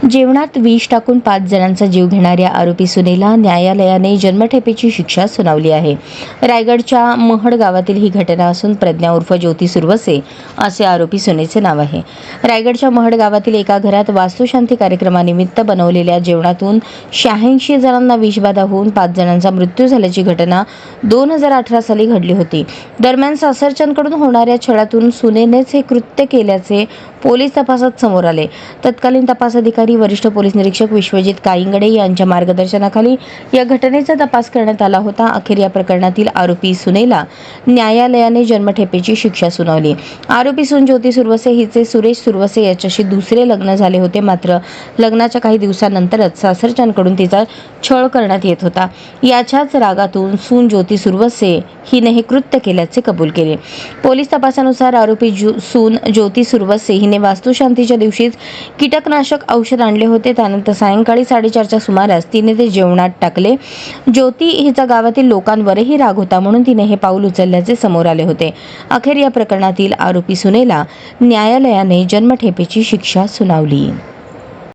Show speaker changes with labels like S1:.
S1: जेवणात विष टाकून 5 जणांचा जीव घेणाऱ्या आरोपी सुनेला न्यायालयाने जन्मठेपेची शिक्षा सुनावली आहे. रायगडच्या महड गावातील ही घटना असून प्रज्ञा उर्फ ज्योती सुरवसे असे आरोपी सुनेचे नाव आहे. रायगडच्या महड गावातील एका घरात वास्तुशांती कार्यक्रमानिमित्त बनवलेल्या जेवणातून 86 जणांना विषबाधा होऊन 5 जणांचा मृत्यू झाल्याची घटना 2018 साली घडली होती. दरम्यान सासरच्यांकडून होणाऱ्या छळातून सुनेनेच हे कृत्य केल्याचे पोलीस तपासात समोर आले. तत्कालीन तपास अधिकारी वरिष्ठ पोलीस निरीक्षक विश्वजित काईंगडे यांच्या मार्गदर्शनाखाली या घटनेचा तपास करण्यात आला होता. अखेर या प्रकरणातील आरोपी सुनेला न्यायालयाने जन्मठेपेची शिक्षा सुनावली. आरोपी सून ज्योती सुरवसे हिचे सुरेश सुरवसे याच्याशी दुसरे लग्न झाले होते. मात्र लग्नाच्या काही दिवसानंतरच सासरच्यांकडून तिचा छळ करण्यात येत होता. याच्याच रागातून सून ज्योती सुरवसे हिने हे कृत्य केल्याचे कबूल केले. पोलीस तपासानुसार आरोपी सून ज्योती सुरवसे हिने वास्तुशांतीच्या दिवशीच कीटकनाशक औषध आणले होते. त्यानंतर सायंकाळी 4:30च्या सुमारास तिने ते जेवणात टाकले. ज्योती हिचा गावातील लोकांवरही राग होता म्हणून तिने हे पाऊल उचलल्याचे समोर आले होते. अखेर या प्रकरणातील आरोपी सुनेला न्यायालयाने जन्मठेपेची शिक्षा सुनावली.